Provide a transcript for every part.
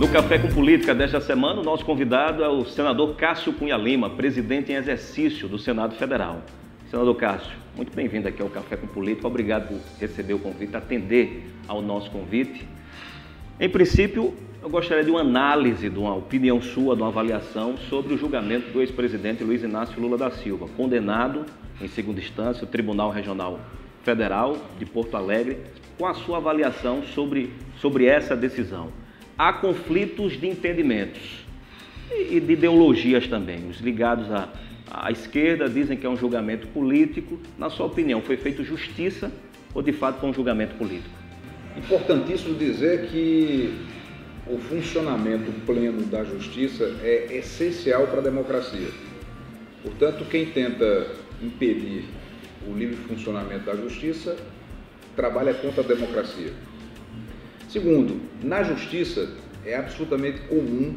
No Café com Política desta semana, o nosso convidado é o senador Cássio Cunha Lima, presidente em exercício do Senado Federal. Senador Cássio, muito bem-vindo aqui ao Café com Política. Obrigado por receber o convite, atender ao nosso convite. Em princípio, eu gostaria de uma análise, de uma opinião sua, de uma avaliação sobre o julgamento do ex-presidente Luiz Inácio Lula da Silva, condenado em segunda instância, o Tribunal Regional Federal de Porto Alegre, com a sua avaliação sobre essa decisão. Há conflitos de entendimentos e de ideologias também. Os ligados à esquerda dizem que é um julgamento político. Na sua opinião, foi feito justiça ou de fato foi um julgamento político? Importantíssimo dizer que o funcionamento pleno da justiça é essencial para a democracia. Portanto, quem tenta impedir o livre funcionamento da justiça trabalha contra a democracia. Segundo, na justiça é absolutamente comum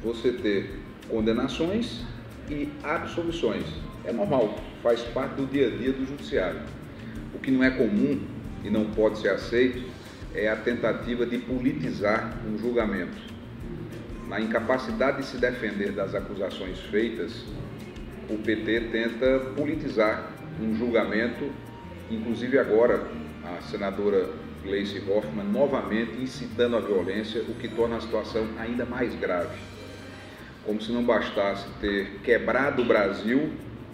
você ter condenações e absolvições. É normal, faz parte do dia a dia do judiciário. O que não é comum e não pode ser aceito é a tentativa de politizar um julgamento. Na incapacidade de se defender das acusações feitas, o PT tenta politizar um julgamento, inclusive agora a senadora Gleisi Hoffmann novamente incitando a violência, o que torna a situação ainda mais grave. Como se não bastasse ter quebrado o Brasil,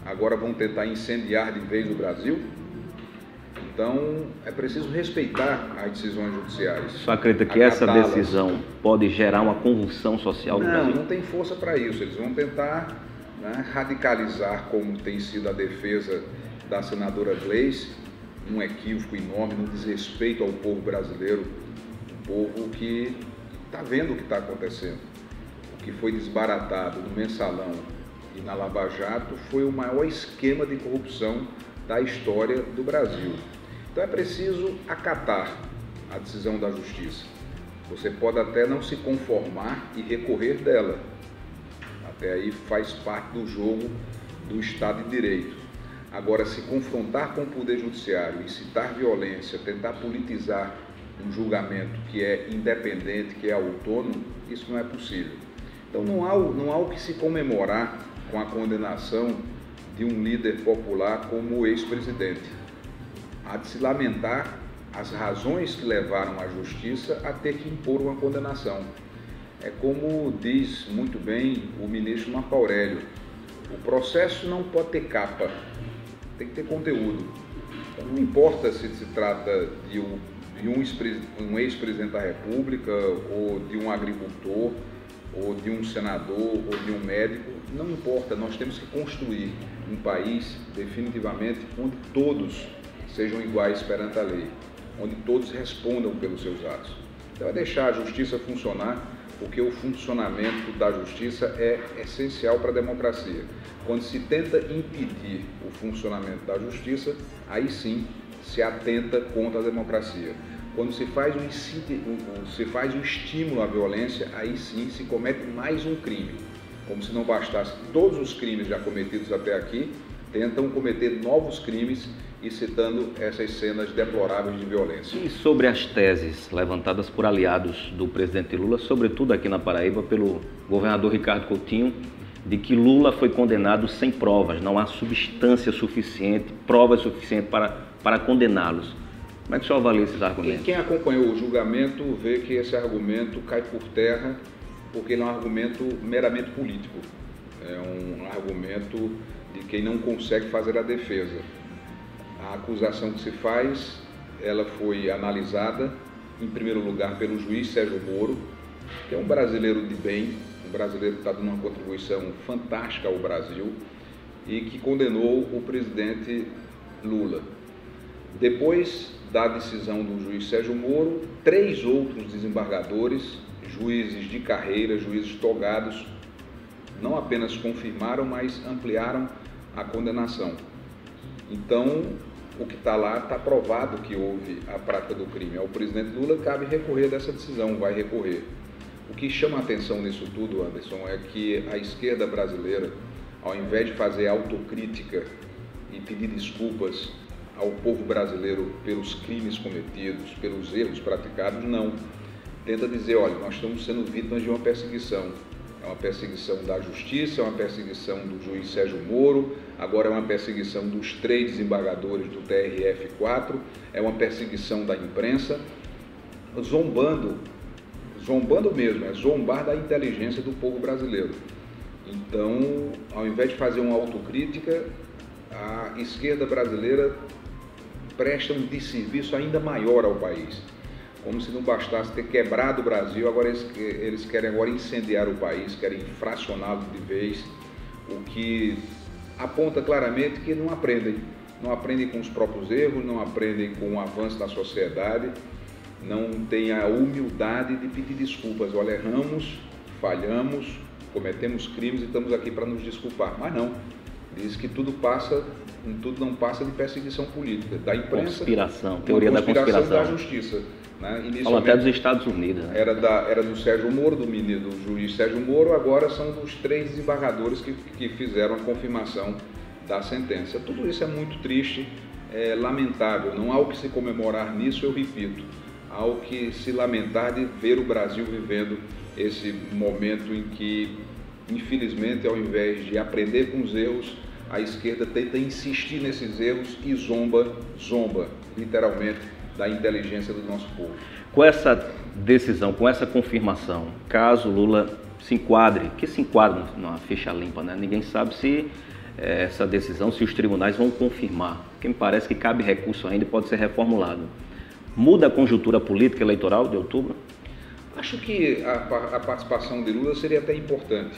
agora vão tentar incendiar de vez o Brasil. Então, é preciso respeitar as decisões judiciais. Você acredita que essa decisão pode gerar uma convulsão social no Brasil? Não tem força para isso. Eles vão tentar radicalizar, como tem sido a defesa da senadora Gleisi, um equívoco enorme, um desrespeito ao povo brasileiro, um povo que está vendo o que está acontecendo. O que foi desbaratado no Mensalão e na Lava Jato foi o maior esquema de corrupção da história do Brasil. Então é preciso acatar a decisão da justiça. Você pode até não se conformar e recorrer dela. Até aí faz parte do jogo do Estado de Direito. Agora, se confrontar com o Poder Judiciário, incitar violência, tentar politizar um julgamento que é independente, que é autônomo, isso não é possível. Então não há o que se comemorar com a condenação de um líder popular como o ex-presidente. Há de se lamentar as razões que levaram a justiça a ter que impor uma condenação. É como diz muito bem o ministro Marco Aurélio, o processo não pode ter capa, tem que ter conteúdo. Então, não importa se se trata de um ex-presidente da República, ou de um agricultor, ou de um senador, ou de um médico, não importa, nós temos que construir um país definitivamente onde todos sejam iguais perante a lei, onde todos respondam pelos seus atos. Então é deixar a justiça funcionar, porque o funcionamento da justiça é essencial para a democracia. Quando se tenta impedir o funcionamento da justiça, aí sim se atenta contra a democracia. Quando se faz um estímulo à violência, aí sim se comete mais um crime. Como se não bastasse todos os crimes já cometidos até aqui, tentam cometer novos crimes e citando essas cenas deploráveis de violência. E sobre as teses levantadas por aliados do presidente Lula, sobretudo aqui na Paraíba, pelo governador Ricardo Coutinho, de que Lula foi condenado sem provas, não há substância suficiente, prova suficiente para condená-los. Como é que o senhor avalia esses argumentos? Quem acompanhou o julgamento vê que esse argumento cai por terra porque ele é um argumento meramente político. É um argumento de quem não consegue fazer a defesa. A acusação que se faz, ela foi analisada, em primeiro lugar, pelo juiz Sérgio Moro, que é um brasileiro de bem, um brasileiro que está dando uma contribuição fantástica ao Brasil e que condenou o presidente Lula. Depois da decisão do juiz Sérgio Moro, 3 outros desembargadores, juízes de carreira, juízes togados, não apenas confirmaram, mas ampliaram a condenação. Então, o que está lá está provado que houve a prática do crime. Ao presidente Lula cabe recorrer dessa decisão, vai recorrer. O que chama a atenção nisso tudo, Anderson, é que a esquerda brasileira, ao invés de fazer autocrítica e pedir desculpas ao povo brasileiro pelos crimes cometidos, pelos erros praticados, não. tenta dizer, olha, nós estamos sendo vítimas de uma perseguição. É uma perseguição da Justiça, é uma perseguição do juiz Sérgio Moro, agora é uma perseguição dos 3 desembargadores do TRF4, é uma perseguição da imprensa, zombando mesmo, é zombar da inteligência do povo brasileiro. Então, ao invés de fazer uma autocrítica, a esquerda brasileira presta um desserviço ainda maior ao país. Como se não bastasse ter quebrado o Brasil, agora eles querem agora incendiar o país, querem fracioná-lo de vez, o que aponta claramente que não aprendem com os próprios erros, não aprendem com o avanço da sociedade, não têm a humildade de pedir desculpas. Olha, erramos, falhamos, cometemos crimes e estamos aqui para nos desculpar. Mas não, diz que tudo não passa de perseguição política, da imprensa, conspiração, teoria da conspiração da justiça. Né? Falam até dos Estados Unidos. Né? Era do Sérgio Moro, do juiz Sérgio Moro, agora são dos 3 desembargadores que fizeram a confirmação da sentença. Tudo isso é muito triste, é lamentável, não há o que se comemorar nisso, eu repito, há o que se lamentar de ver o Brasil vivendo esse momento em que, infelizmente, ao invés de aprender com os erros, a esquerda tenta insistir nesses erros e zomba, literalmente, da inteligência do nosso povo. Com essa decisão, com essa confirmação, caso Lula se enquadre numa ficha limpa, né? Ninguém sabe se essa decisão, se os tribunais vão confirmar, porque me parece que cabe recurso ainda e pode ser reformulado. Muda a conjuntura política eleitoral de outubro? Acho que a participação de Lula seria até importante,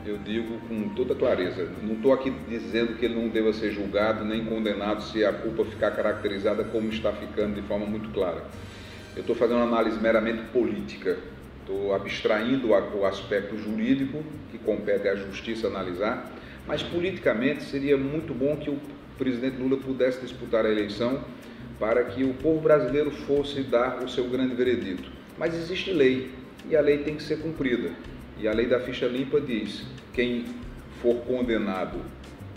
eu digo com toda clareza. Não estou aqui dizendo que ele não deva ser julgado nem condenado se a culpa ficar caracterizada como está ficando de forma muito clara. Eu estou fazendo uma análise meramente política, estou abstraindo o aspecto jurídico que compete à justiça analisar, mas politicamente seria muito bom que o presidente Lula pudesse disputar a eleição para que o povo brasileiro fosse dar o seu grande veredito. Mas existe lei, e a lei tem que ser cumprida. E a lei da ficha limpa diz: quem for condenado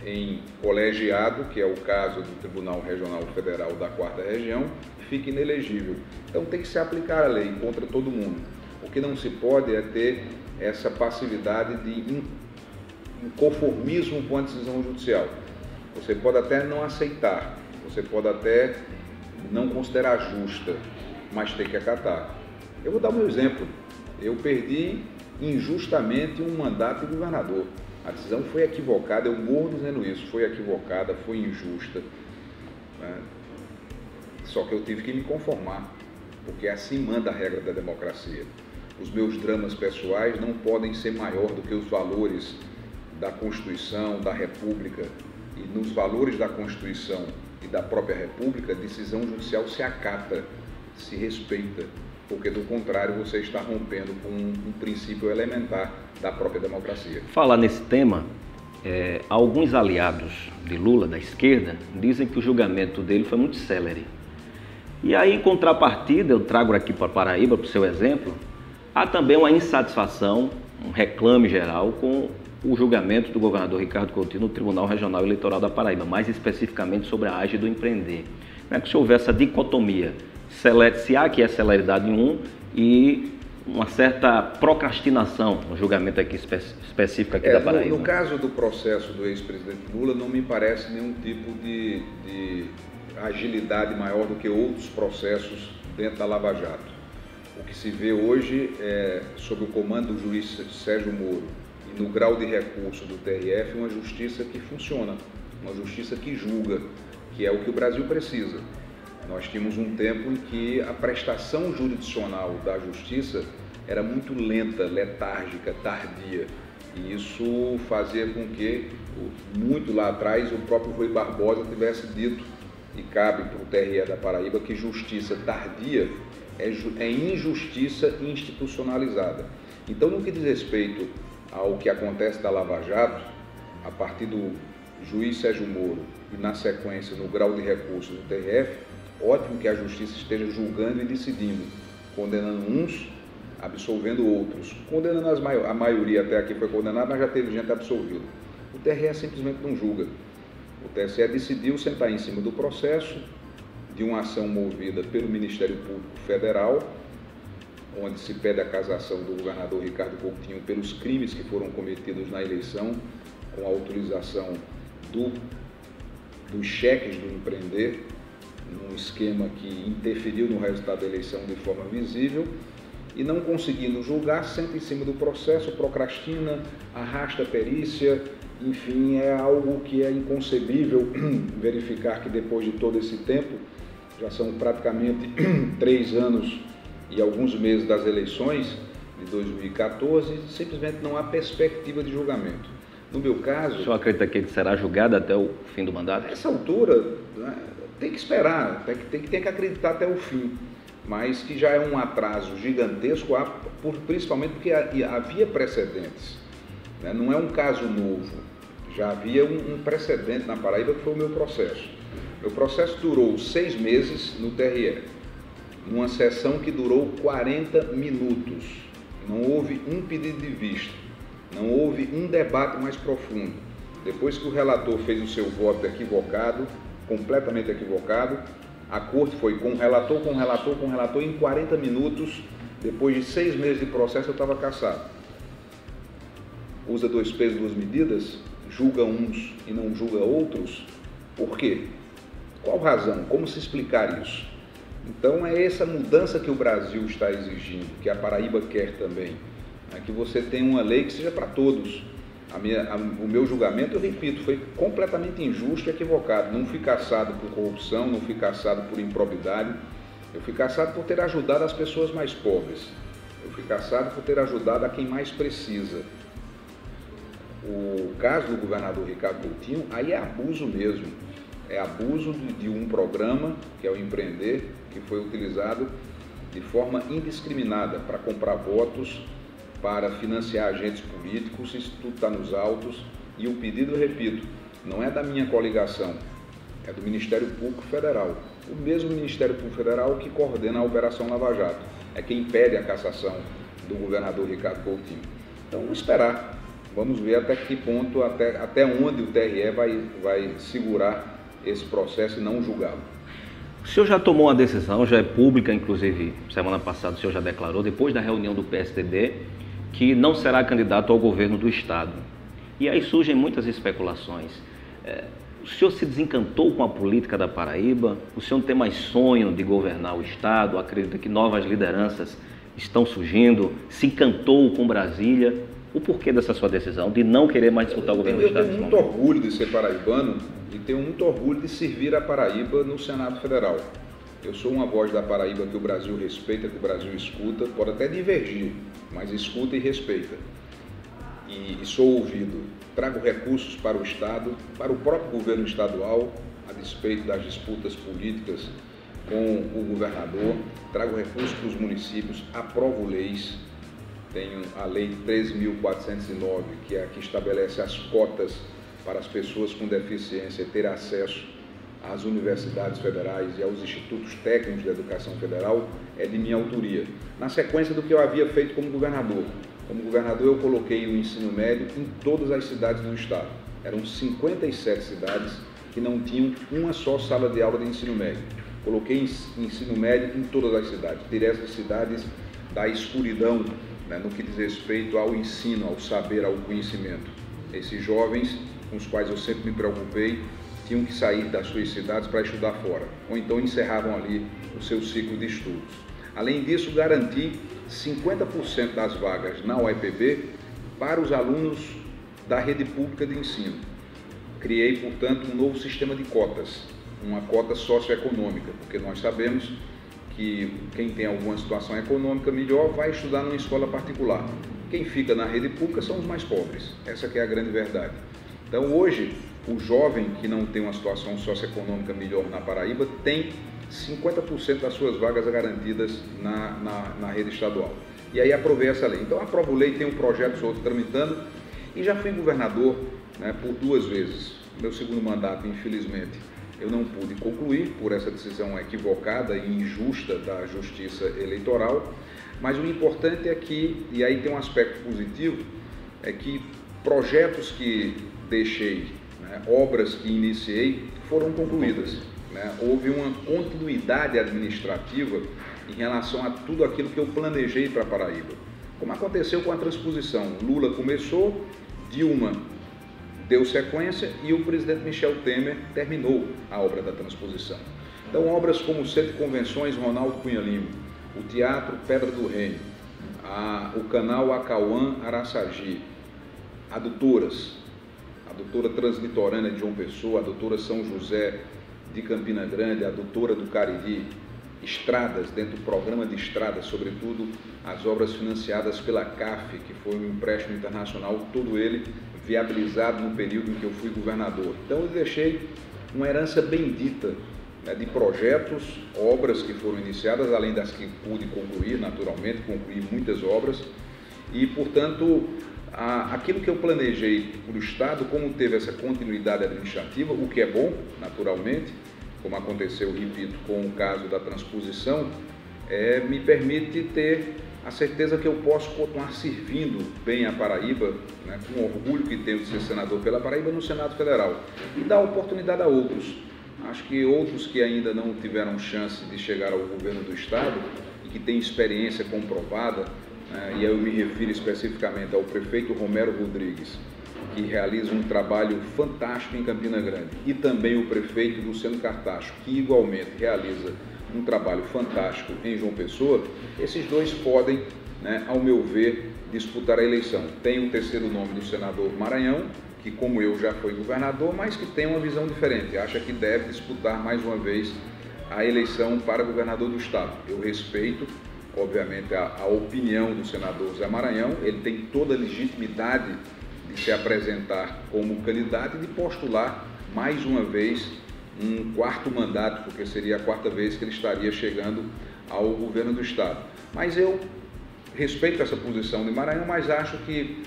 em colegiado, que é o caso do Tribunal Regional Federal da 4ª Região, fica inelegível. Então tem que se aplicar a lei contra todo mundo. O que não se pode é ter essa passividade de inconformismo com a decisão judicial. Você pode até não aceitar, você pode até não considerar justa, mas tem que acatar. Eu vou dar o meu exemplo. Eu perdi injustamente um mandato de governador. A decisão foi equivocada, eu morro dizendo isso, foi equivocada, foi injusta. Né? Só que eu tive que me conformar, porque assim manda a regra da democracia. Os meus dramas pessoais não podem ser maior do que os valores da Constituição, da República. E nos valores da Constituição e da própria República, a decisão judicial se acata, se respeita, porque do contrário você está rompendo com um princípio elementar da própria democracia. Falar nesse tema, alguns aliados de Lula, da esquerda, dizem que o julgamento dele foi muito célere. E aí, em contrapartida, eu trago aqui para Paraíba, para o seu exemplo, há também uma insatisfação, um reclame geral com o julgamento do governador Ricardo Coutinho no Tribunal Regional Eleitoral da Paraíba, mais especificamente sobre a AGE do Empreender. Como é que se houver essa dicotomia? Se há que é celeridade em um e uma certa procrastinação no julgamento aqui específico aqui da Paraíba. No caso do processo do ex-presidente Lula, não me parece nenhum tipo de agilidade maior do que outros processos dentro da Lava Jato. O que se vê hoje é, sob o comando do juiz Sérgio Moro e no grau de recurso do TRF, uma justiça que funciona, uma justiça que julga, que é o que o Brasil precisa. Nós tínhamos um tempo em que a prestação jurisdicional da justiça era muito lenta, letárgica, tardia. E isso fazia com que, muito lá atrás, o próprio Rui Barbosa tivesse dito, e cabe para o TRE da Paraíba, que justiça tardia é injustiça institucionalizada. Então, no que diz respeito ao que acontece da Lava Jato, a partir do juiz Sérgio Moro e, na sequência, no grau de recurso do TRF, ótimo que a justiça esteja julgando e decidindo, condenando uns, absolvendo outros. Condenando a maioria até aqui foi condenada, mas já teve gente absolvida. O TRE simplesmente não julga. O TSE decidiu sentar em cima do processo de uma ação movida pelo Ministério Público Federal, onde se pede a cassação do governador Ricardo Coutinho pelos crimes que foram cometidos na eleição, com a autorização dos cheques do empreender, num esquema que interferiu no resultado da eleição de forma visível, e não conseguindo julgar, senta em cima do processo, procrastina, arrasta a perícia, enfim, é algo que é inconcebível verificar que depois de todo esse tempo, já são praticamente 3 anos e alguns meses das eleições de 2014, simplesmente não há perspectiva de julgamento. No meu caso... O senhor acredita que ele será julgado até o fim do mandato? Nessa altura, tem que esperar, tem que acreditar até o fim, mas que já é um atraso gigantesco, principalmente porque havia precedentes, né? Não é um caso novo, já havia um precedente na Paraíba, que foi o meu processo. Meu processo durou 6 meses no TRE, numa sessão que durou 40 minutos, não houve um pedido de vista, não houve um debate mais profundo. Depois que o relator fez o seu voto equivocado, completamente equivocado, a corte foi com relator, e em 40 minutos, depois de 6 meses de processo, eu estava cassado. Usa 2 pesos, 2 medidas, julga uns e não julga outros. Por quê? Qual razão? Como se explicar isso? Então é essa mudança que o Brasil está exigindo, que a Paraíba quer também, né? Que você tenha uma lei que seja para todos. O meu julgamento, eu repito, foi completamente injusto e equivocado. Não fui cassado por corrupção, não fui cassado por improbidade, eu fui cassado por ter ajudado as pessoas mais pobres, eu fui cassado por ter ajudado a quem mais precisa. O caso do governador Ricardo Coutinho, aí é abuso mesmo, é abuso de um programa, que é o Empreender, que foi utilizado de forma indiscriminada para comprar votos, para financiar agentes políticos. Isso tudo está nos autos, e o pedido, eu repito, não é da minha coligação, é do Ministério Público Federal, o mesmo Ministério Público Federal que coordena a Operação Lava Jato, é quem pede a cassação do governador Ricardo Coutinho. Então, vamos esperar, vamos ver até que ponto, até onde o TRE vai segurar esse processo e não julgá-lo. O senhor já tomou uma decisão, já é pública, inclusive, semana passada o senhor já declarou, depois da reunião do PSDB, que não será candidato ao governo do Estado. E aí surgem muitas especulações. O senhor se desencantou com a política da Paraíba? O senhor não tem mais sonho de governar o Estado? Acredita que novas lideranças estão surgindo? Se encantou com Brasília? O porquê dessa sua decisão de não querer mais disputar o governo do Estado? Eu tenho muito orgulho de ser paraibano e tenho muito orgulho de servir a Paraíba no Senado Federal. Eu sou uma voz da Paraíba que o Brasil respeita, que o Brasil escuta, pode até divergir, mas escuta e respeita. E sou ouvido. Trago recursos para o Estado, para o próprio governo estadual, a despeito das disputas políticas com o governador. Trago recursos para os municípios, aprovo leis. Tenho a Lei 13.409, que é a que estabelece as cotas para as pessoas com deficiência ter acesso às universidades federais e aos institutos técnicos de educação federal, é de minha autoria. Na sequência do que eu havia feito como governador. Como governador, eu coloquei o ensino médio em todas as cidades do estado. Eram 57 cidades que não tinham uma só sala de aula de ensino médio. Coloquei ensino médio em todas as cidades. Tirei essas cidades da escuridão, né, no que diz respeito ao ensino, ao saber, ao conhecimento. Esses jovens, com os quais eu sempre me preocupei, tinham que sair das suas cidades para estudar fora, ou então encerravam ali o seu ciclo de estudos. Além disso, garanti 50% das vagas na UEPB para os alunos da rede pública de ensino. Criei, portanto, um novo sistema de cotas, uma cota socioeconômica, porque nós sabemos que quem tem alguma situação econômica melhor vai estudar numa escola particular. Quem fica na rede pública são os mais pobres, essa que é a grande verdade. Então, hoje, o jovem que não tem uma situação socioeconômica melhor na Paraíba tem 50% das suas vagas garantidas na rede estadual. E aí aprovei essa lei. Então, aprovo lei, tenho projetos outros tramitando e já fui governador, né, por 2 vezes. Meu segundo mandato, infelizmente, eu não pude concluir por essa decisão equivocada e injusta da Justiça Eleitoral, mas o importante é que, e aí tem um aspecto positivo, é que projetos que deixei, né, obras que iniciei, foram concluídas. Né? Houve uma continuidade administrativa em relação a tudo aquilo que eu planejei para Paraíba. Como aconteceu com a transposição, Lula começou, Dilma deu sequência e o presidente Michel Temer terminou a obra da transposição. Então, obras como o Centro de Convenções Ronaldo Cunha Lima, o Teatro Pedra do Reino, o canal Acauã Araçagi, adutoras, a adutora Translitorânea de João Pessoa, a adutora São José de Campina Grande, a adutora do Cariri, estradas, dentro do programa de estradas, sobretudo as obras financiadas pela CAF, que foi um empréstimo internacional, todo ele viabilizado no período em que eu fui governador. Então eu deixei uma herança bendita, né, de projetos, obras que foram iniciadas, além das que pude concluir, naturalmente, concluí muitas obras, e, portanto, aquilo que eu planejei para o Estado, como teve essa continuidade administrativa, o que é bom, naturalmente, como aconteceu, repito, com o caso da transposição, me permite ter a certeza que eu posso continuar servindo bem a Paraíba, né, com o orgulho que tenho de ser senador pela Paraíba no Senado Federal, e dar oportunidade a outros. Acho que outros que ainda não tiveram chance de chegar ao governo do Estado e que têm experiência comprovada, né, e eu me refiro especificamente ao prefeito Romero Rodrigues, que realiza um trabalho fantástico em Campina Grande, e também o prefeito Luciano Cartacho, que igualmente realiza um trabalho fantástico em João Pessoa. Esses dois podem, né, ao meu ver, disputar a eleição. Tem o terceiro nome do senador Maranhão, que como eu já foi governador, mas que tem uma visão diferente, acha que deve disputar mais uma vez a eleição para governador do Estado. Eu respeito, obviamente, a opinião do senador Zé Maranhão, ele tem toda a legitimidade de se apresentar como candidato e de postular mais uma vez um quarto mandato, porque seria a quarta vez que ele estaria chegando ao governo do Estado. Mas eu respeito essa posição de Maranhão, mas acho que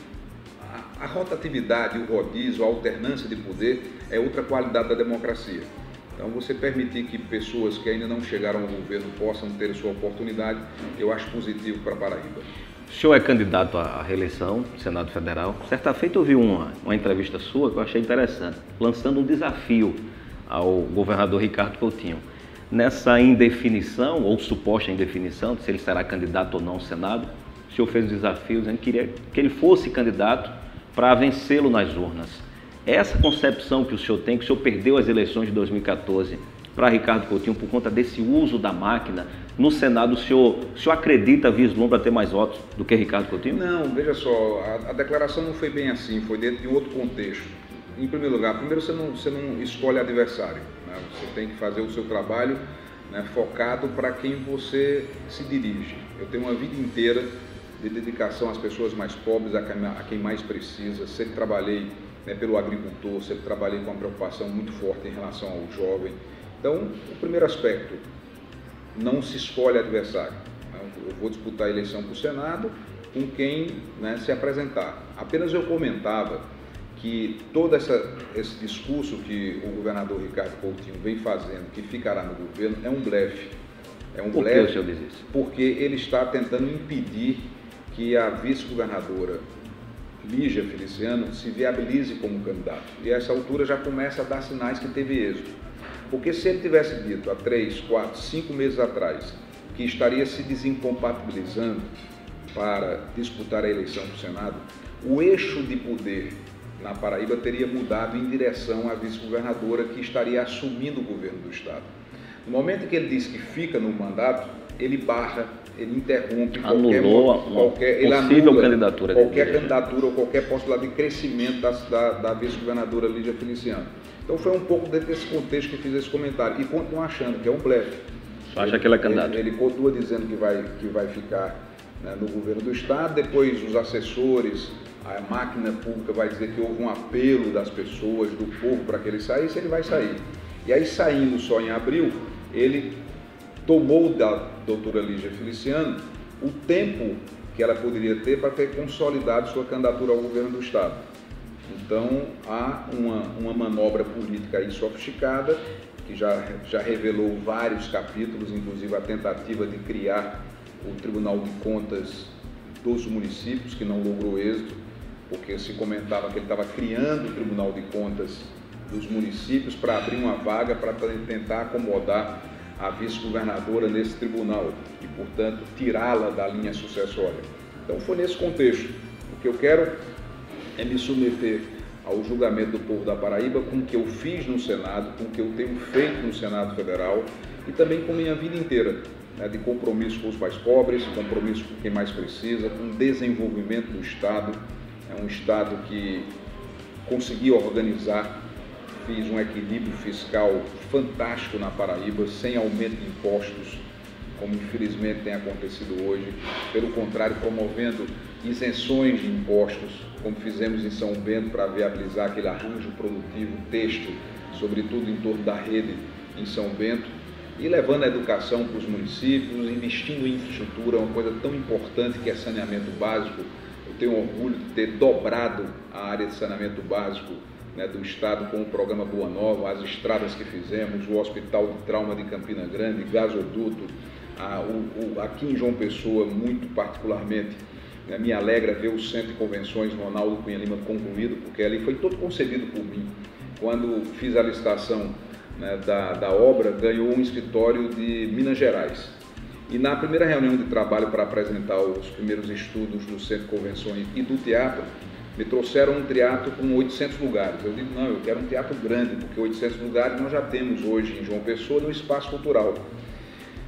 a rotatividade, o rodízio, a alternância de poder é outra qualidade da democracia. Então, você permitir que pessoas que ainda não chegaram ao governo possam ter sua oportunidade, eu acho positivo para Paraíba. O senhor é candidato à reeleição do Senado Federal. Certa feita eu vi uma entrevista sua que eu achei interessante, lançando um desafio ao governador Ricardo Coutinho. Nessa indefinição, ou suposta indefinição, de se ele será candidato ou não ao Senado, o senhor fez um desafio dizendo que queria que ele fosse candidato para vencê-lo nas urnas. Essa concepção que o senhor tem, que o senhor perdeu as eleições de 2014 para Ricardo Coutinho por conta desse uso da máquina, no Senado o senhor acredita, vislumbra ter mais votos do que Ricardo Coutinho? Não, veja só, a declaração não foi bem assim, foi dentro de outro contexto. Em primeiro lugar, você não escolhe adversário, né? Você tem que fazer o seu trabalho, né, focado para quem você se dirige. Eu tenho uma vida inteira de dedicação às pessoas mais pobres, a quem mais precisa. Sempre trabalhei, né, pelo agricultor, sempre trabalhei com uma preocupação muito forte em relação ao jovem. Então, o primeiro aspecto, não se escolhe adversário. Eu vou disputar a eleição para o Senado com quem, né, se apresentar. Apenas eu comentava que todo esse discurso que o governador Ricardo Coutinho vem fazendo, que ficará no governo, é um blefe. É um blefe. Por que o senhor diz isso? Porque ele está tentando impedir que a vice-governadora Lígia Feliciano se viabilize como candidato. E a essa altura já começa a dar sinais que teve êxito. Porque se ele tivesse dito há 3, 4, 5 meses atrás que estaria se desincompatibilizando para disputar a eleição do Senado, o eixo de poder na Paraíba teria mudado em direção à vice-governadora que estaria assumindo o governo do Estado. No momento em que ele diz que fica no mandato, ele barra, ele interrompe qualquer candidatura ou qualquer possibilidade de crescimento da vice-governadora Lígia Feliciano. Então foi um pouco dentro desse contexto que fiz esse comentário e continuo achando que é um blefe. Acha que ele é candidato? Ele continua dizendo que vai ficar, né, no governo do Estado, depois os assessores, a máquina pública vai dizer que houve um apelo das pessoas, do povo, para que ele saísse, ele vai sair. E aí, saindo só em abril, ele tomou da doutora Lígia Feliciano o tempo que ela poderia ter para ter consolidado sua candidatura ao governo do Estado. Então, há uma manobra política aí sofisticada, que já revelou vários capítulos, inclusive a tentativa de criar o Tribunal de Contas dos municípios, que não logrou êxito, porque se comentava que ele estava criando o Tribunal de Contas dos municípios para abrir uma vaga para tentar acomodar a vice-governadora nesse tribunal e, portanto, tirá-la da linha sucessória. Então foi nesse contexto. O que eu quero é me submeter ao julgamento do povo da Paraíba com o que eu fiz no Senado, com o que eu tenho feito no Senado Federal e também com minha vida inteira, né, de compromisso com os mais pobres, compromisso com quem mais precisa, com o desenvolvimento do Estado. É um Estado que conseguiu organizar, fiz um equilíbrio fiscal fantástico na Paraíba, sem aumento de impostos, como infelizmente tem acontecido hoje. Pelo contrário, promovendo isenções de impostos, como fizemos em São Bento para viabilizar aquele arranjo produtivo têxtil, sobretudo em torno da rede em São Bento, e levando a educação para os municípios, investindo em infraestrutura, uma coisa tão importante que é saneamento básico. Eu tenho orgulho de ter dobrado a área de saneamento básico, né, do Estado com o programa Boa Nova, as estradas que fizemos, o Hospital de Trauma de Campina Grande, gasoduto, aqui em João Pessoa, muito particularmente, né, me alegra ver o Centro de Convenções Ronaldo Cunha Lima concluído, porque ali foi todo concebido por mim. Quando fiz a licitação, né, da obra, ganhou um escritório de Minas Gerais. E na primeira reunião de trabalho para apresentar os primeiros estudos do Centro de Convenções e do teatro, me trouxeram um teatro com 800 lugares. Eu digo, não, eu quero um teatro grande, porque 800 lugares nós já temos hoje em João Pessoa no espaço cultural.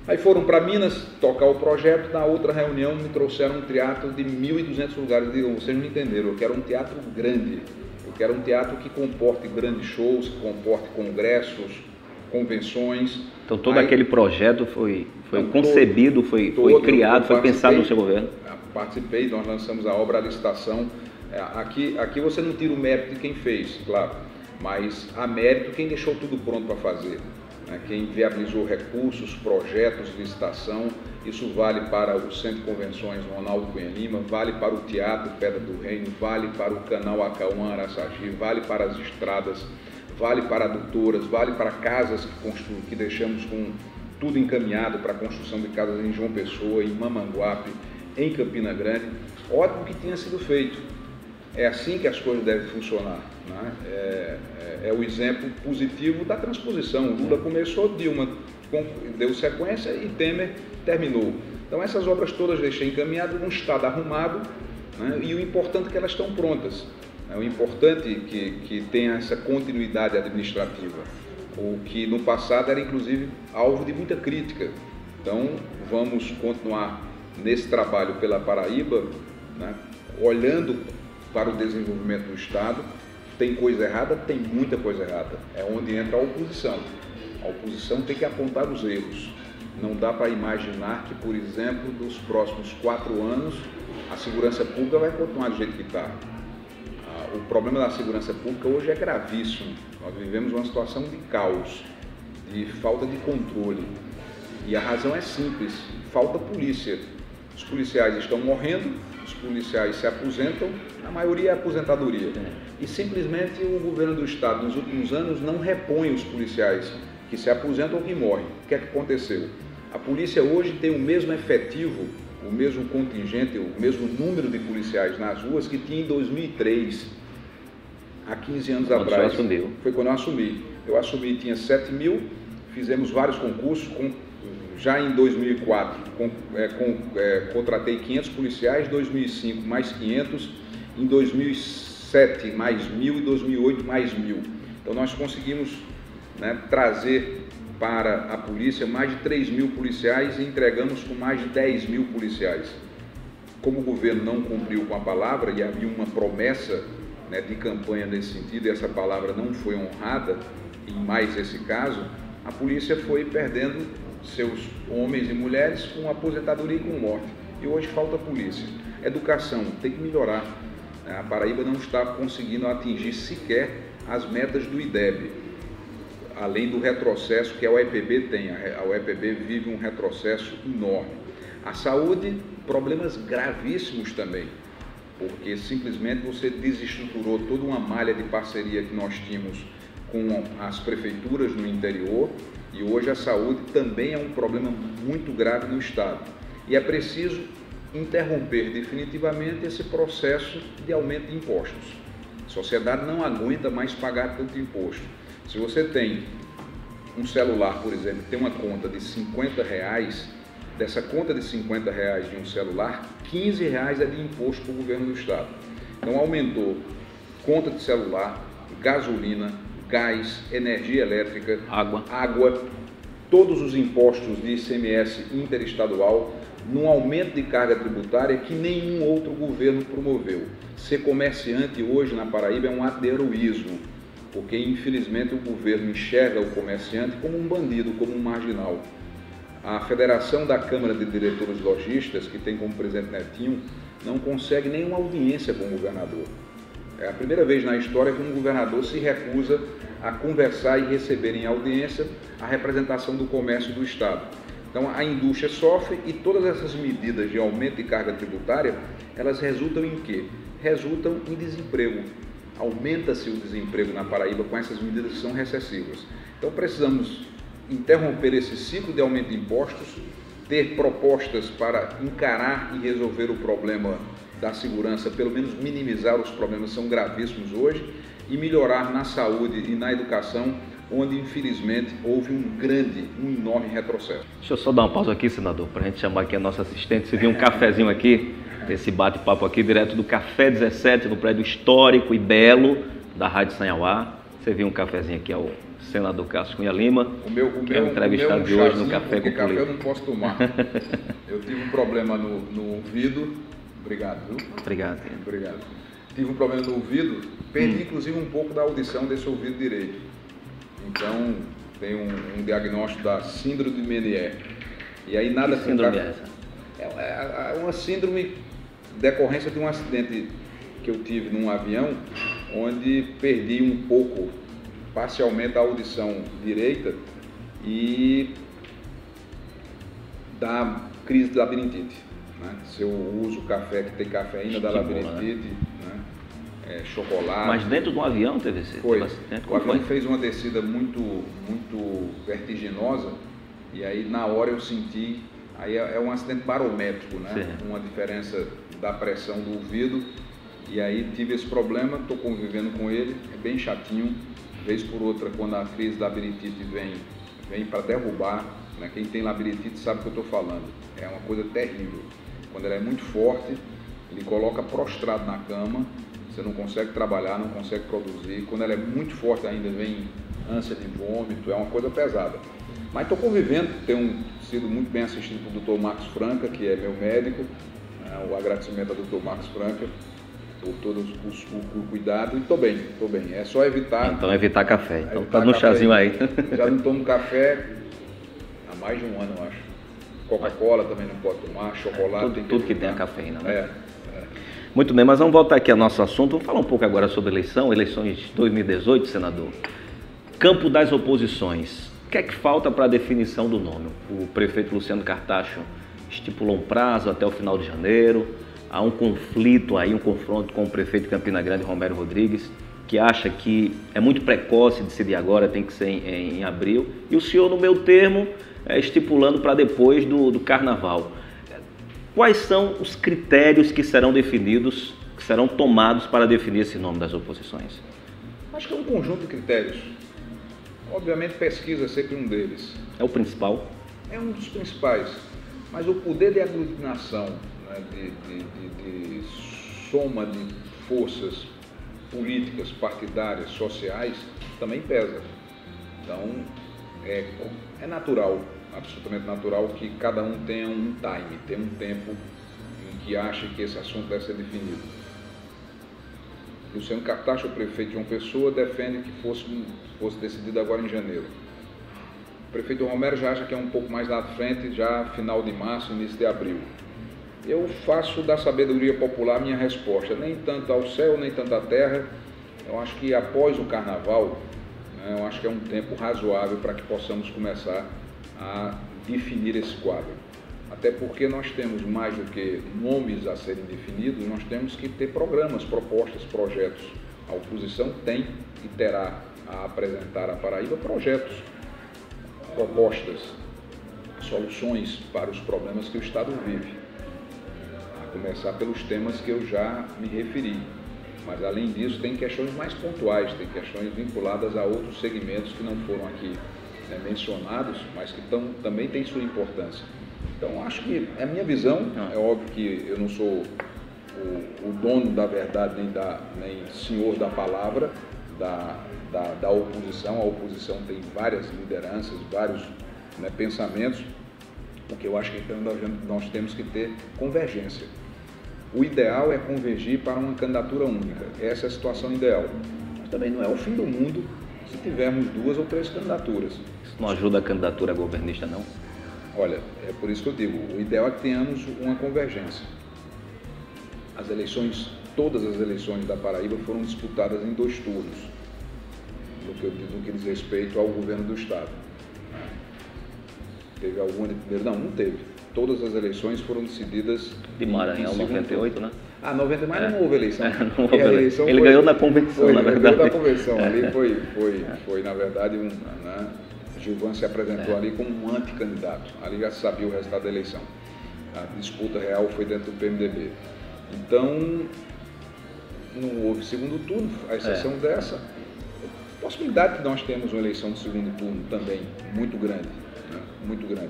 Aí foram para Minas tocar o projeto, na outra reunião me trouxeram um teatro de 1.200 lugares. Eu digo, vocês não entenderam, eu quero um teatro grande, eu quero um teatro que comporte grandes shows, que comporte congressos, convenções. Então todo aquele projeto foi concebido, foi criado, foi pensado no seu governo? Participei, nós lançamos a obra à licitação. Aqui você não tira o mérito de quem fez, claro, mas há mérito quem deixou tudo pronto para fazer, né? Quem viabilizou recursos, projetos, licitação. Isso vale para o Centro de Convenções Ronaldo Cunha Lima, vale para o Teatro Pedra do Reino, vale para o Canal Acauã Araçagi, vale para as estradas, vale para adutoras, vale para casas que deixamos com tudo encaminhado para a construção de casas em João Pessoa, em Mamanguape, em Campina Grande. Ótimo que tinha sido feito. É assim que as coisas devem funcionar, né? É o exemplo positivo da transposição. Lula começou, Dilma deu sequência e Temer terminou. Então essas obras todas deixei encaminhadas num estado arrumado, né? E o importante é que elas estão prontas. O importante é que tenha essa continuidade administrativa, o que no passado era inclusive alvo de muita crítica. Então vamos continuar nesse trabalho pela Paraíba, né? Olhando para o desenvolvimento do Estado. Tem coisa errada? Tem muita coisa errada. É onde entra a oposição. A oposição tem que apontar os erros. Não dá para imaginar que, por exemplo, nos próximos 4 anos, a segurança pública vai continuar do jeito que está. O problema da segurança pública hoje é gravíssimo. Nós vivemos uma situação de caos, de falta de controle. E a razão é simples: falta polícia. Os policiais estão morrendo, os policiais se aposentam, a maioria é aposentadoria. E simplesmente o governo do Estado, nos últimos anos, não repõe os policiais que se aposentam ou que morrem. O que é que aconteceu? A polícia hoje tem o mesmo efetivo, o mesmo contingente, o mesmo número de policiais nas ruas que tinha em 2003, há 15 anos atrás. Foi quando eu assumi. Eu assumi, tinha 7 mil, fizemos vários concursos, já em 2004 contratei 500 policiais, 2005 mais 500, em 2007 mais 1.000 e 2008 mais 1.000. Então nós conseguimos, né, trazer para a polícia mais de 3 mil policiais e entregamos com mais de 10 mil policiais. Como o governo não cumpriu com a palavra e havia uma promessa, né, de campanha nesse sentido, e essa palavra não foi honrada, em mais esse caso, a polícia foi perdendo seus homens e mulheres com aposentadoria e com morte. E hoje falta polícia. Educação tem que melhorar. A Paraíba não está conseguindo atingir sequer as metas do IDEB, além do retrocesso que a UEPB tem. A UEPB vive um retrocesso enorme. A saúde, problemas gravíssimos também, porque simplesmente você desestruturou toda uma malha de parceria que nós tínhamos com as prefeituras no interior, e hoje a saúde também é um problema muito grave no Estado. E é preciso interromper definitivamente esse processo de aumento de impostos. A sociedade não aguenta mais pagar tanto imposto. Se você tem um celular, por exemplo, tem uma conta de R$50, dessa conta de R$50 de um celular, R$15 é de imposto para o governo do estado. Então aumentou conta de celular, gasolina, gás, energia elétrica, água, todos os impostos de ICMS interestadual, num aumento de carga tributária que nenhum outro governo promoveu. Ser comerciante hoje na Paraíba é um ato de heroísmo, porque infelizmente o governo enxerga o comerciante como um bandido, como um marginal. A Federação da Câmara de Diretores Lojistas, que tem como presidente Netinho, não consegue nenhuma audiência com o governador. É a primeira vez na história que um governador se recusa a conversar e receber em audiência a representação do comércio do estado. Então a indústria sofre e todas essas medidas de aumento de carga tributária, elas resultam em quê? Resultam em desemprego. Aumenta-se o desemprego na Paraíba com essas medidas que são recessivas. Então precisamos interromper esse ciclo de aumento de impostos, ter propostas para encarar e resolver o problema da segurança, pelo menos minimizar os problemas que são gravíssimos hoje, e melhorar na saúde e na educação, onde infelizmente houve um enorme retrocesso. Deixa eu só dar uma pausa aqui, senador, para a gente chamar aqui a nossa assistente. Você viu um cafezinho aqui, esse bate-papo aqui direto do Café 17, no prédio histórico e belo da Rádio Sanhauá. Você viu um cafezinho aqui ao senador Cássio Cunha Lima, que é o entrevistado de hoje no Café com Café eu não posso tomar. Eu tive um problema no ouvido. Obrigado, viu? Obrigado. Obrigado. Tive um problema no ouvido, perdi inclusive um pouco da audição desse ouvido direito. Então, tem um diagnóstico da síndrome de Meniere. E aí nada... Que síndrome é essa? É uma síndrome decorrência de um acidente que eu tive num avião, onde perdi um pouco, parcialmente, a audição direita e da crise de labirintite. Né? Se eu uso café que tem cafeína da labirintite, né? Chocolate. Mas dentro de um avião teve esse acidente? O avião fez uma descida muito vertiginosa e aí na hora eu senti, aí é um acidente barométrico, né? Sim. Uma diferença da pressão do ouvido, e aí tive esse problema, estou convivendo com ele, é bem chatinho, vez por outra quando a crise da labirintite vem para derrubar, né? Quem tem labirintite sabe o que eu estou falando, é uma coisa terrível. Quando ela é muito forte, ele coloca prostrado na cama, você não consegue trabalhar, não consegue produzir. Quando ela é muito forte ainda, vem ânsia de vômito, é uma coisa pesada. Mas estou convivendo, tenho sido muito bem assistido pelo Dr. Marcos Franca, que é meu médico, né? O agradecimento ao Dr. Marcos Franca por todo o cuidado, e estou bem. É só evitar... Então evitar café, então tá no chazinho aí. Já não tomo café há mais de um ano, eu acho. Coca-Cola também não pode tomar, chocolate... Tudo que tem a cafeína, né? Muito bem, mas vamos voltar aqui ao nosso assunto. Vamos falar um pouco agora sobre eleições de 2018, senador. Campo das oposições. O que é que falta para a definição do nome? O prefeito Luciano Cartacho estipulou um prazo até o final de janeiro. Há um conflito aí, um confronto com o prefeito de Campina Grande, Romero Rodrigues, que acha que é muito precoce decidir agora, tem que ser em abril. E o senhor, no meu termo, estipulando para depois do carnaval. Quais são os critérios que serão definidos, que serão tomados para definir esse nome das oposições? Acho que é um conjunto de critérios. Obviamente, pesquisa é sempre um deles. É o principal? É um dos principais. Mas o poder de aglutinação, né, de soma de forças políticas, partidárias, sociais, também pesa. Então, é natural, absolutamente natural, que cada um tenha um time, tenha um tempo em que acha que esse assunto deve ser definido. Luciano Cartacho, o prefeito de João Pessoa, defende que fosse decidido agora em janeiro. O prefeito Romero já acha que é um pouco mais lá à frente, já final de março, início de abril. Eu faço da sabedoria popular minha resposta, nem tanto ao céu, nem tanto à terra. Eu acho que após o carnaval, né, eu acho que é um tempo razoável para que possamos começar a definir esse quadro. Até porque nós temos mais do que nomes a serem definidos, nós temos que ter programas, propostas, projetos. A oposição tem e terá a apresentar à Paraíba projetos, propostas, soluções para os problemas que o Estado vive. A começar pelos temas que eu já me referi. Mas, além disso, tem questões mais pontuais, tem questões vinculadas a outros segmentos que não foram aqui mencionados, mas que também têm sua importância. Então, acho que é a minha visão. É óbvio que eu não sou o dono da verdade, nem senhor da palavra da oposição. A oposição tem várias lideranças, vários pensamentos. O que eu acho que então nós temos que ter convergência. O ideal é convergir para uma candidatura única. Essa é a situação ideal. Mas também não é o fim do mundo se tivermos 2 ou 3 candidaturas. Isso não ajuda a candidatura governista, não? Olha, é por isso que eu digo, o ideal é que tenhamos uma convergência. Todas as eleições da Paraíba foram disputadas em 2 turnos, no que diz respeito ao governo do Estado. Teve alguma de primeiro? Não teve. Todas as eleições foram decididas de Maranhão, 98, né? 90, mas não houve eleição. Não houve eleição. Ele ganhou na convenção, na verdade. Ganhou na convenção. Ali foi na verdade, Gilvan se apresentou ali como um anticandidato. Ali já se sabia o resultado da eleição. A disputa real foi dentro do PMDB. Então, não houve segundo turno, a exceção dessa. Possibilidade que nós temos uma eleição de segundo turno também muito grande. Muito grande.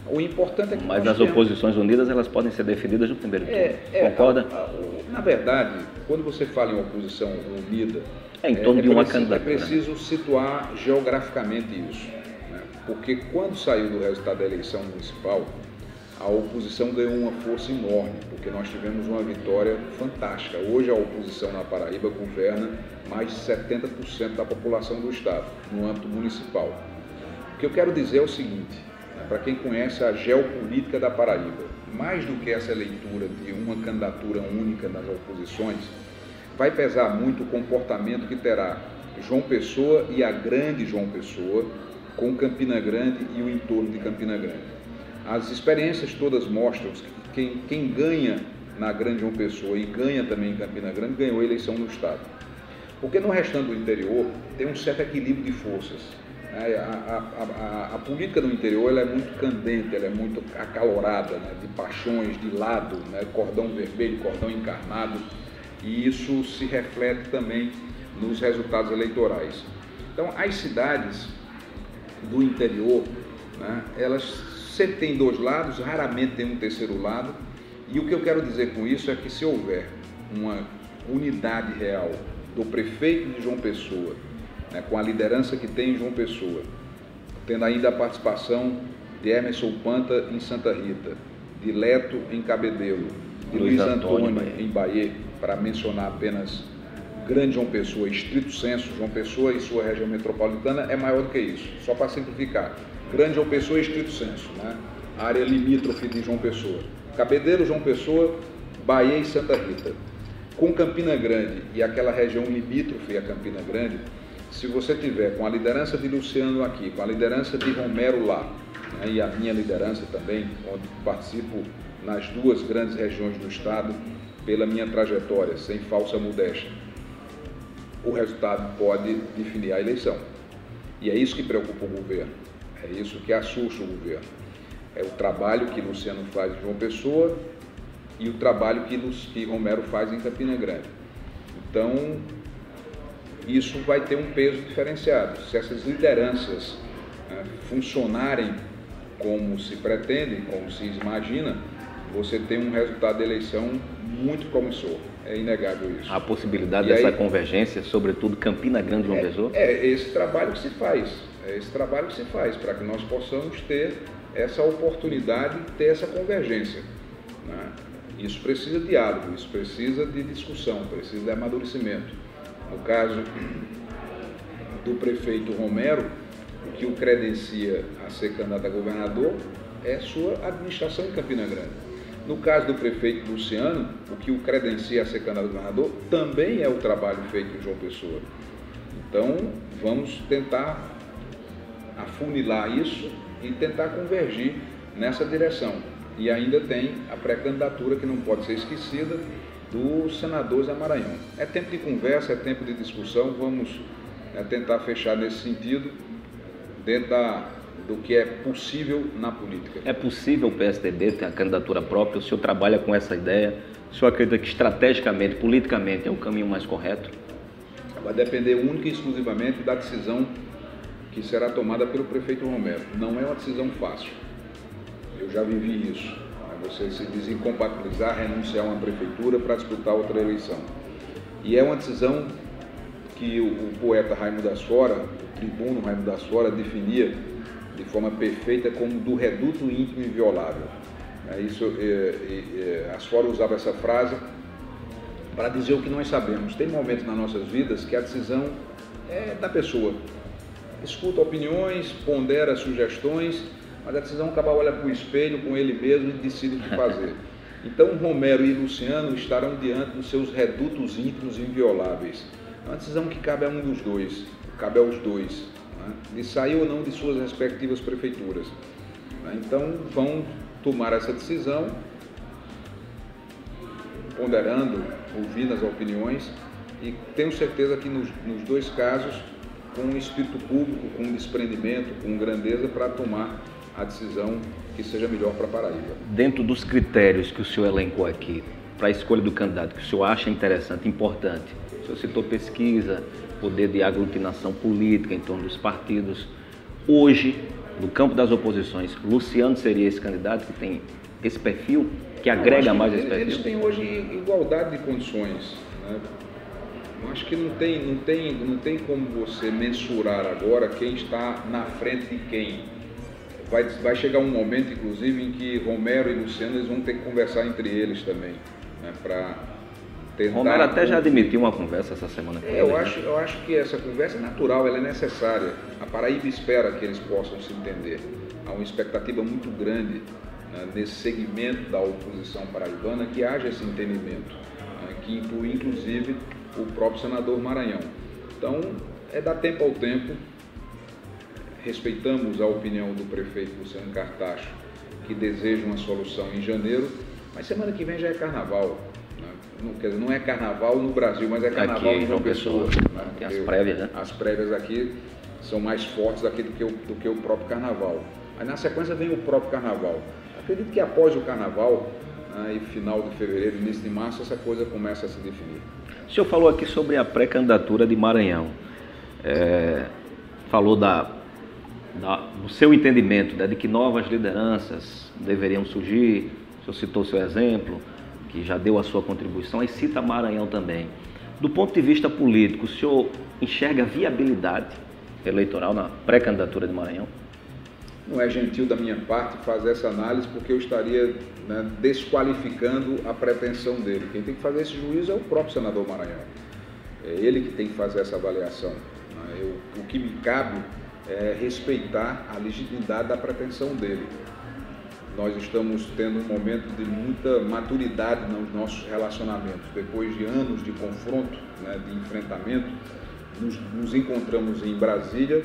O importante é que mas as oposições unidas, elas podem ser definidas no primeiro turno. Concorda? Na verdade, quando você fala em oposição unida, em torno de uma candidatura. É preciso situar geograficamente isso. Porque quando saiu do resultado da eleição municipal, a oposição ganhou uma força enorme, porque nós tivemos uma vitória fantástica. Hoje a oposição na Paraíba governa mais de 70% da população do estado, no âmbito municipal. O que eu quero dizer é o seguinte, para quem conhece a geopolítica da Paraíba, mais do que essa leitura de uma candidatura única nas oposições, vai pesar muito o comportamento que terá João Pessoa e a grande João Pessoa com Campina Grande e o entorno de Campina Grande. As experiências todas mostram que quem ganha na grande João Pessoa e ganha também em Campina Grande, ganhou a eleição no estado. Porque no restante do interior tem um certo equilíbrio de forças. A política do interior ela é muito candente, ela é muito acalorada, de paixões, de lado, cordão vermelho, cordão encarnado, e isso se reflete também nos resultados eleitorais. Então, as cidades do interior, elas sempre têm 2 lados, raramente tem um terceiro lado, e o que eu quero dizer com isso é que se houver uma unidade real do prefeito de João Pessoa, com a liderança que tem em João Pessoa, tendo ainda a participação de Emerson Panta em Santa Rita, de Leto em Cabedelo, de Luiz Antônio em Bahia, para mencionar apenas grande João Pessoa, estrito senso, João Pessoa e sua região metropolitana é maior do que isso, só para simplificar. Grande João Pessoa e estrito senso, a área limítrofe de João Pessoa. Cabedelo, João Pessoa, Bahia e Santa Rita. Com Campina Grande e aquela região limítrofe a Campina Grande, se você tiver com a liderança de Luciano aqui, com a liderança de Romero lá, e a minha liderança também, onde participo nas 2 grandes regiões do estado, pela minha trajetória, sem falsa modéstia, o resultado pode definir a eleição. E é isso que preocupa o governo, é isso que assusta o governo. É o trabalho que Luciano faz em João Pessoa e o trabalho que Romero faz em Campina Grande. Então, isso vai ter um peso diferenciado. Se essas lideranças funcionarem como se pretende, como se imagina, você tem um resultado da eleição muito promissor. É inegável isso. A possibilidade dessa convergência, sobretudo Campina Grande e João Pessoa? É esse trabalho que se faz. É esse trabalho que se faz para que nós possamos ter essa oportunidade, ter essa convergência. Isso precisa de diálogo, isso precisa de discussão, precisa de amadurecimento. No caso do prefeito Romero, o que o credencia a ser candidato a governador é sua administração em Campina Grande. No caso do prefeito Luciano, o que o credencia a ser candidato a governador também é o trabalho feito em João Pessoa. Então, vamos tentar afunilar isso e tentar convergir nessa direção. E ainda tem a pré-candidatura que não pode ser esquecida, dos senadores da Maranhão. É tempo de conversa, é tempo de discussão, vamos tentar fechar nesse sentido, dentro do que é possível na política. É possível o PSDB ter a candidatura própria? O senhor trabalha com essa ideia? O senhor acredita que estrategicamente, politicamente, é o caminho mais correto? Vai depender única e exclusivamente da decisão que será tomada pelo prefeito Romero. Não é uma decisão fácil. Eu já vivi isso. Você se desincompatibilizar, renunciar a uma prefeitura para disputar outra eleição. E é uma decisão que o poeta Raimundo Asfora, o tribuno Raimundo Asfora, definia de forma perfeita como do reduto íntimo e inviolável. Asfora usava essa frase para dizer o que nós sabemos. Tem momentos nas nossas vidas que a decisão é da pessoa. Escuta opiniões, pondera sugestões, mas a decisão acaba olhando para o espelho com ele mesmo e decide o que fazer. Então Romero e Luciano estarão diante dos seus redutos íntimos e invioláveis. É uma decisão que cabe a um dos dois, cabe aos dois, né? De sair ou não de suas respectivas prefeituras. Então vão tomar essa decisão, ponderando, ouvindo as opiniões, e tenho certeza que nos dois casos, com um espírito público, com um desprendimento, com grandeza, para tomar a decisão que seja melhor para Paraíba. Dentro dos critérios que o senhor elencou aqui, para a escolha do candidato, que o senhor acha interessante, importante, o senhor citou pesquisa, poder de aglutinação política em torno dos partidos. Hoje, no campo das oposições, Luciano seria esse candidato que tem esse perfil, que agrega mais esse perfil? Eles têm hoje igualdade de condições, né? Eu acho que não tem como você mensurar agora quem está na frente de quem. Vai chegar um momento, inclusive, em que Romero e Luciano eles vão ter que conversar entre eles também, né, para tentar... Romero até já admitiu uma conversa essa semana com ele. Eu acho que essa conversa é natural, ela é necessária. A Paraíba espera que eles possam se entender. Há uma expectativa muito grande, né, nesse segmento da oposição paraibana que haja esse entendimento, né, que inclui, inclusive, o próprio senador Maranhão. Então, é dar tempo ao tempo. Respeitamos a opinião do prefeito Luciano Cartacho, que deseja uma solução em janeiro, mas semana que vem já é carnaval. Né? Quer dizer, não é carnaval no Brasil, mas é carnaval aqui, em João Pessoa. Né? Tem as prévias, né? As prévias aqui são mais fortes aqui do que o próprio carnaval. Aí na sequência vem o próprio carnaval. Acredito que após o carnaval, né, e final de fevereiro, início de março, essa coisa começa a se definir. O senhor falou aqui sobre a pré-candidatura de Maranhão. Falou do seu entendimento, né, de que novas lideranças deveriam surgir. O senhor citou o seu exemplo, que já deu a sua contribuição, e cita Maranhão também. Do ponto de vista político, o senhor enxerga viabilidade eleitoral na pré-candidatura de Maranhão? Não é gentil da minha parte fazer essa análise, porque eu estaria, né, desqualificando a pretensão dele. Quem tem que fazer esse juízo é o próprio senador Maranhão. É ele que tem que fazer essa avaliação. Né? O que me cabe é respeitar a legitimidade da pretensão dele. Nós estamos tendo um momento de muita maturidade nos nossos relacionamentos. Depois de anos de confronto, né, de enfrentamento, nos encontramos em Brasília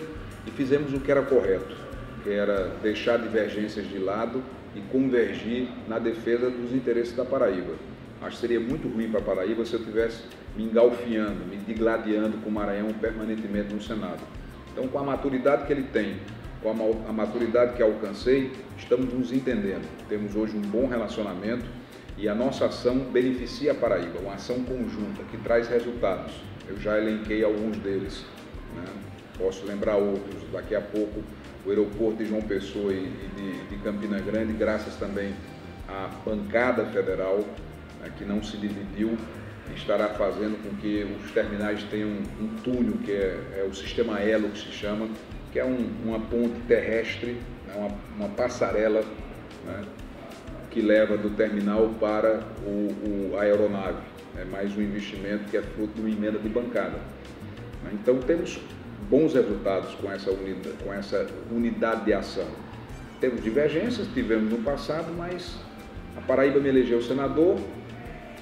e fizemos o que era correto, que era deixar divergências de lado e convergir na defesa dos interesses da Paraíba. Acho que seria muito ruim para a Paraíba se eu estivesse me engalfinhando, me digladiando com o Maranhão permanentemente no Senado. Então, com a maturidade que ele tem, com a maturidade que alcancei, estamos nos entendendo. Temos hoje um bom relacionamento e a nossa ação beneficia a Paraíba, uma ação conjunta que traz resultados. Eu já elenquei alguns deles, né? Posso lembrar outros. Daqui a pouco, o aeroporto de João Pessoa e de Campina Grande, graças também à bancada federal, né, que não se dividiu, estará fazendo com que os terminais tenham um túnel, que é o sistema Elo, que se chama, que é uma ponte terrestre, né, uma passarela, né, que leva do terminal para a aeronave. É mais um investimento que é fruto de uma emenda de bancada. Então temos bons resultados com essa unidade de ação. Temos divergências, tivemos no passado, mas a Paraíba me elegeu senador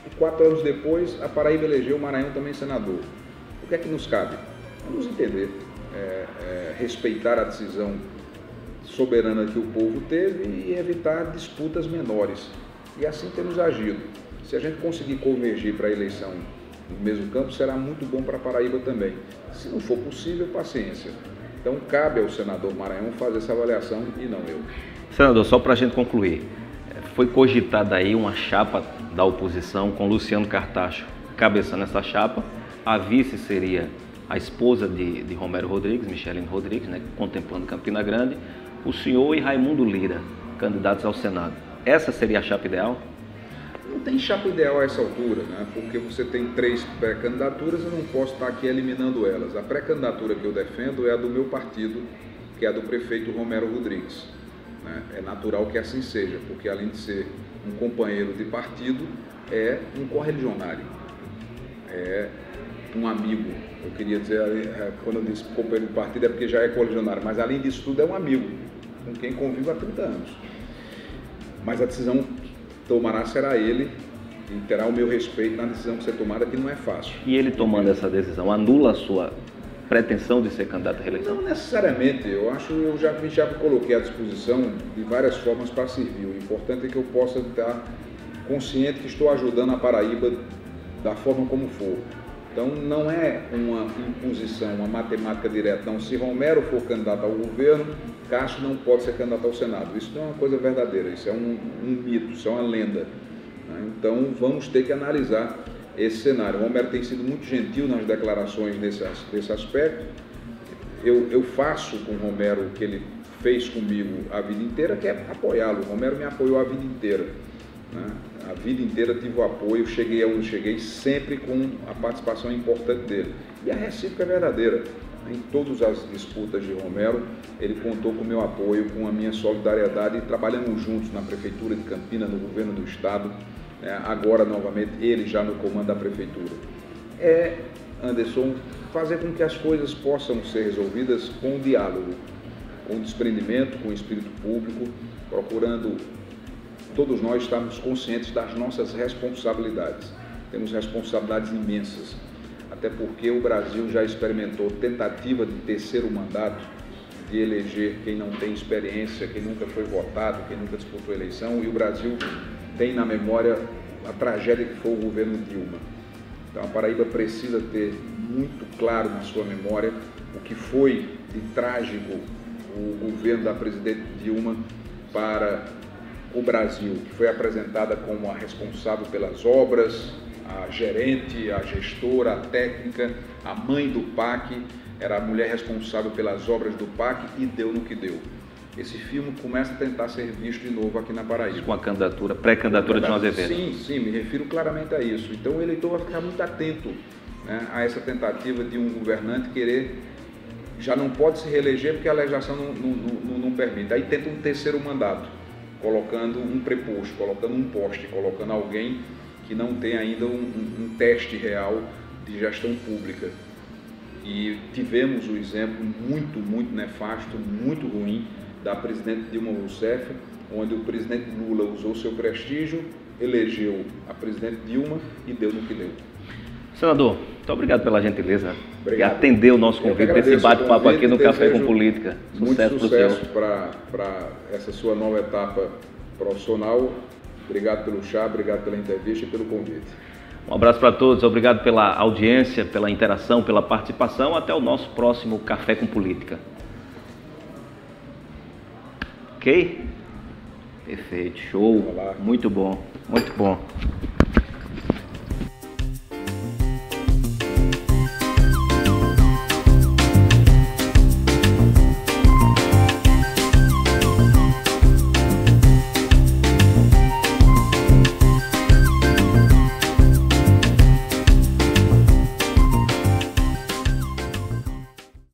e 4 anos depois a Paraíba elegeu o Maranhão também senador. O que é que nos cabe? Vamos entender, respeitar a decisão soberana que o povo teve e evitar disputas menores. E assim temos agido. Se a gente conseguir convergir para a eleição no mesmo campo, será muito bom para a Paraíba também. Se não for possível, paciência. Então, cabe ao senador Maranhão fazer essa avaliação e não eu. Senador, só para a gente concluir, foi cogitada aí uma chapa da oposição com Luciano Cartacho cabeçando essa chapa. A vice seria a esposa de Romero Rodrigues, Micheline Rodrigues, né, contemplando Campina Grande, o senhor e Raimundo Lira, candidatos ao Senado. Essa seria a chapa ideal? Não tem chapa ideal a essa altura, né? Porque você tem 3 pré-candidaturas, eu não posso estar aqui eliminando elas. A pré-candidatura que eu defendo é a do meu partido, que é a do prefeito Romero Rodrigues. Né? É natural que assim seja, porque além de ser um companheiro de partido, é um correligionário, é um amigo. Eu queria dizer, quando eu disse companheiro de partido, é porque já é correligionário, mas além disso tudo é um amigo, com quem convivo há 30 anos. Mas a decisão tomará será ele e terá o meu respeito na decisão que ser tomada, que não é fácil. E ele tomando essa decisão, anula a sua pretensão de ser candidato à reeleição? Não necessariamente, eu já me coloquei à disposição de várias formas para servir. O importante é que eu possa estar consciente que estou ajudando a Paraíba da forma como for. Então não é uma imposição, uma matemática direta. Não, se Romero for candidato ao governo, Cássio não pode ser candidato ao Senado. Isso não é uma coisa verdadeira, isso é um mito, isso é uma lenda. Então vamos ter que analisar esse cenário. O Romero tem sido muito gentil nas declarações desse aspecto. Eu faço com o Romero o que ele fez comigo a vida inteira, que é apoiá-lo. O Romero me apoiou a vida inteira. Né? A vida inteira tive o apoio, cheguei aonde cheguei, sempre com a participação importante dele. E a recíproca é verdadeira. Em todas as disputas de Romero, ele contou com o meu apoio, com a minha solidariedade, e trabalhamos juntos na Prefeitura de Campina, no governo do Estado, agora novamente ele já no comando da Prefeitura. Anderson, fazer com que as coisas possam ser resolvidas com o diálogo, com o desprendimento, com o espírito público, procurando todos nós estarmos conscientes das nossas responsabilidades. Temos responsabilidades imensas, até porque o Brasil já experimentou tentativa de terceiro mandato, de eleger quem não tem experiência, quem nunca foi votado, quem nunca disputou eleição, e o Brasil tem na memória a tragédia que foi o governo Dilma. Então a Paraíba precisa ter muito claro na sua memória o que foi de trágico o governo da presidente Dilma para o Brasil, que foi apresentada como a responsável pelas obras, a gerente, a gestora, a técnica, a mãe do PAC, era a mulher responsável pelas obras do PAC e deu no que deu. Esse filme começa a tentar ser visto de novo aqui na Paraíba. Com a candidatura, pré-candidatura de João Azevedo. Sim, me refiro claramente a isso. Então o eleitor vai ficar muito atento, né, a essa tentativa de um governante querer, já não pode se reeleger porque a legislação não permite. Aí tenta um terceiro mandato, colocando um preposto, colocando um poste, colocando alguém que não tem ainda um teste real de gestão pública. E tivemos o exemplo muito nefasto, muito ruim, da presidente Dilma Rousseff, onde o presidente Lula usou seu prestígio, elegeu a presidente Dilma e deu no que deu. Senador, muito obrigado pela gentileza. Obrigado. E atender o nosso convite para esse bate-papo aqui no Café com Política. Muito sucesso para essa sua nova etapa profissional. Obrigado pelo chá, obrigado pela entrevista e pelo convite. Um abraço para todos, obrigado pela audiência, pela interação, pela participação. Até o nosso próximo Café com Política. Ok? Perfeito, show. Muito bom, muito bom.